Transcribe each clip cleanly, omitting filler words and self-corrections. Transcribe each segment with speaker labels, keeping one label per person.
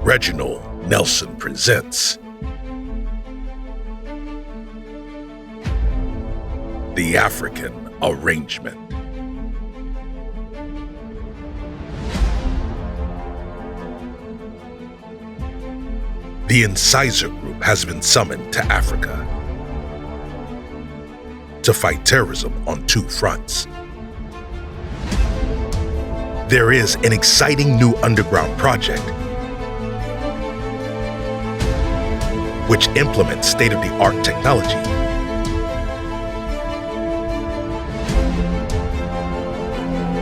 Speaker 1: Reginald Nelson presents The African Arrangement. The Incisor Group has been summoned to Africa to fight terrorism on two fronts. There is an exciting new underground project which implements state-of-the-art technology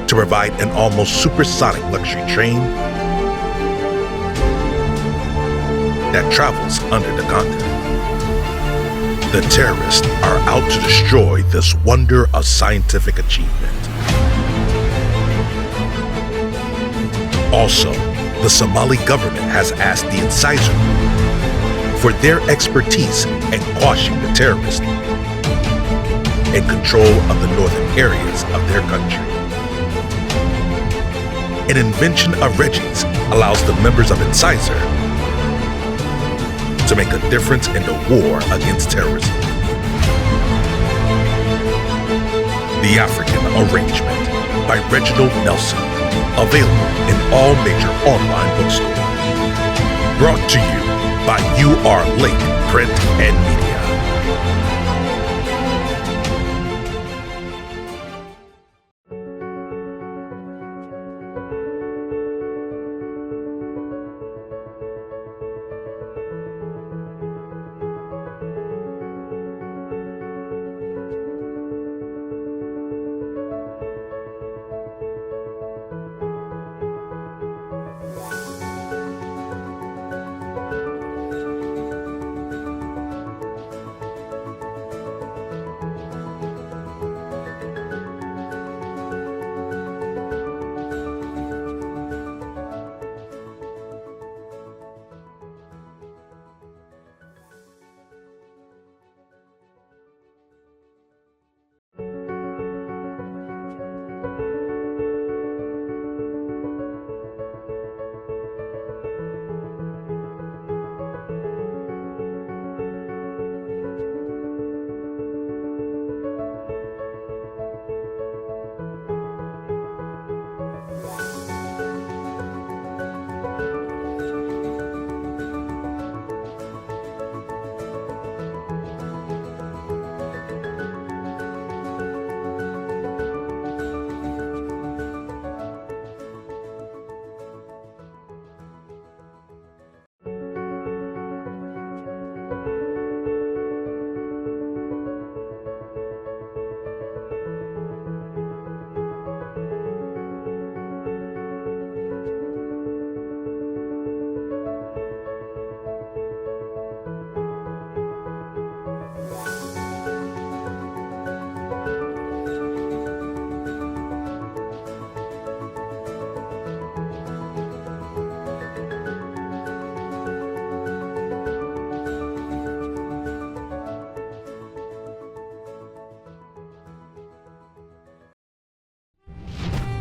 Speaker 1: to provide an almost supersonic luxury train that travels under the continent. The terrorists are out to destroy this wonder of scientific achievement. Also, the Somali government has asked the Incisor Group for their expertise in quashing the terrorists and control of the northern areas of their country. An invention of Reggie's allows the members of Incisor to make a difference in the war against terrorism. The African Arrangement by Reginald Nelson, available in all major online bookstores. Brought to you by URLink Print and Media.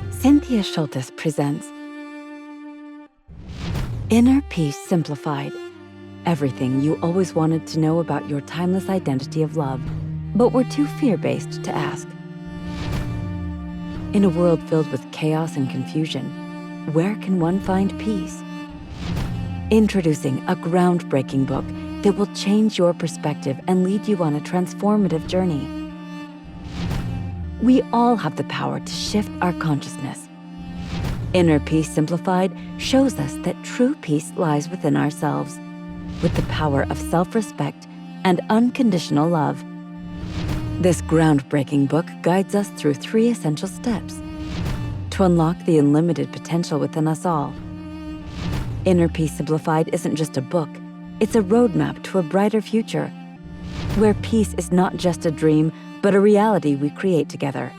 Speaker 2: Cynthia Schultes presents Inner Peace Simplified. Everything you always wanted to know about your timeless identity of love, but were too fear-based to ask. In a world filled with chaos and confusion, where can one find peace? Introducing a groundbreaking book that will change your perspective and lead you on a transformative journey. We all have the power to shift our consciousness. Inner Peace Simplified shows us that true peace lies within ourselves, with the power of self-respect and unconditional love. This groundbreaking book guides us through 3 essential steps to unlock the unlimited potential within us all. Inner Peace Simplified isn't just a book, it's a roadmap to a brighter future, where peace is not just a dream, but a reality we create together.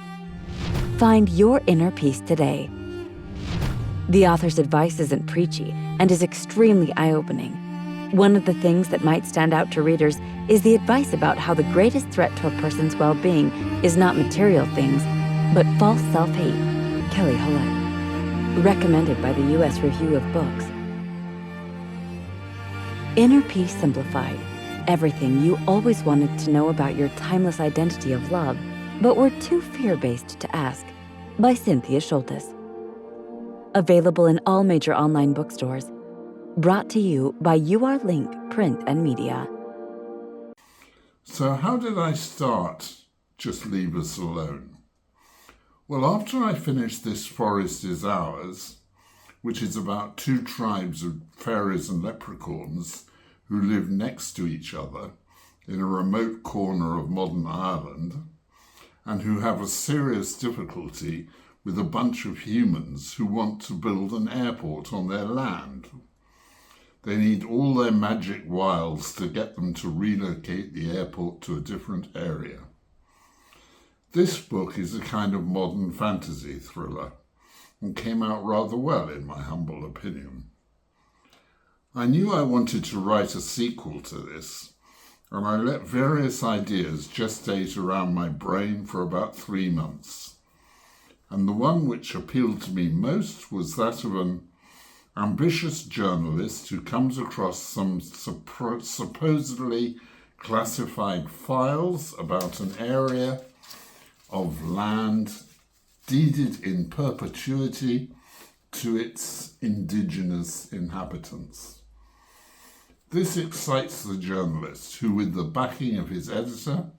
Speaker 2: Find your inner peace today. The author's advice isn't preachy and is extremely eye-opening. One of the things that might stand out to readers is the advice about how the greatest threat to a person's well-being is not material things, but false self-hate. Kelly Hollett. Recommended by the U.S. Review of Books. Inner Peace Simplified. Everything you always wanted to know about your timeless identity of love, but were too fear-based to ask. By Cynthia Schultes. Available in all major online bookstores. Brought to you by URLink Print and Media.
Speaker 3: So how did I start Just Leave Us Alone? Well, after I finished This Forest Is Ours, which is about two tribes of fairies and leprechauns who live next to each other in a remote corner of modern Ireland, and who have a serious difficulty with a bunch of humans who want to build an airport on their land. They need all their magic wiles to get them to relocate the airport to a different area. This book is a kind of modern fantasy thriller and came out rather well, in my humble opinion. I knew I wanted to write a sequel to this, and I let various ideas gestate around my brain for about 3 months. And the one which appealed to me most was that of an ambitious journalist who comes across some supposedly classified files about an area of land deeded in perpetuity to its indigenous inhabitants. This excites the journalist, who, with the backing of his editor,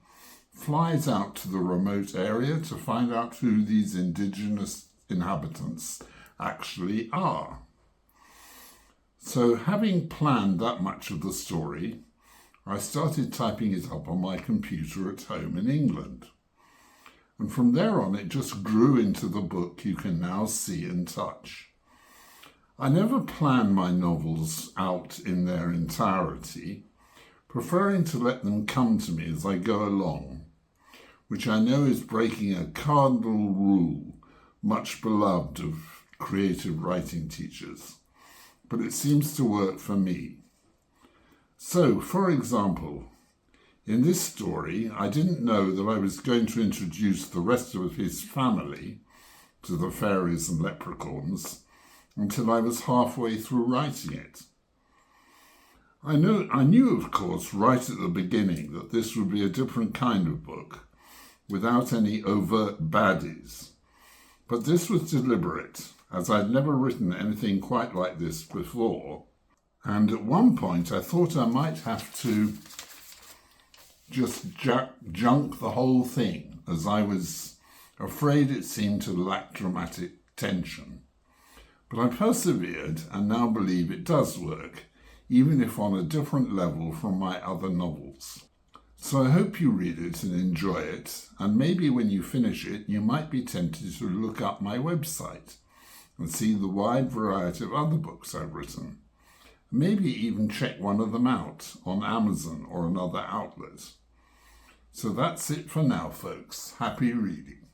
Speaker 3: flies out to the remote area to find out who these indigenous inhabitants actually are. So, having planned that much of the story, I started typing it up on my computer at home in England. And from there on, it just grew into the book you can now see and touch. I never plan my novels out in their entirety, preferring to let them come to me as I go along, which I know is breaking a cardinal rule much beloved of creative writing teachers, but it seems to work for me. So, for example, in this story, I didn't know that I was going to introduce the rest of his family to the fairies and leprechauns until I was halfway through writing it. I knew, of course, right at the beginning that this would be a different kind of book, without any overt baddies. But this was deliberate, as I'd never written anything quite like this before, and at one point I thought I might have to just junk the whole thing, as I was afraid it seemed to lack dramatic tension. But I persevered and now believe it does work, even if on a different level from my other novels. So I hope you read it and enjoy it, and maybe when you finish it, you might be tempted to look up my website and see the wide variety of other books I've written. Maybe even check one of them out on Amazon or another outlet. So that's it for now, folks. Happy reading.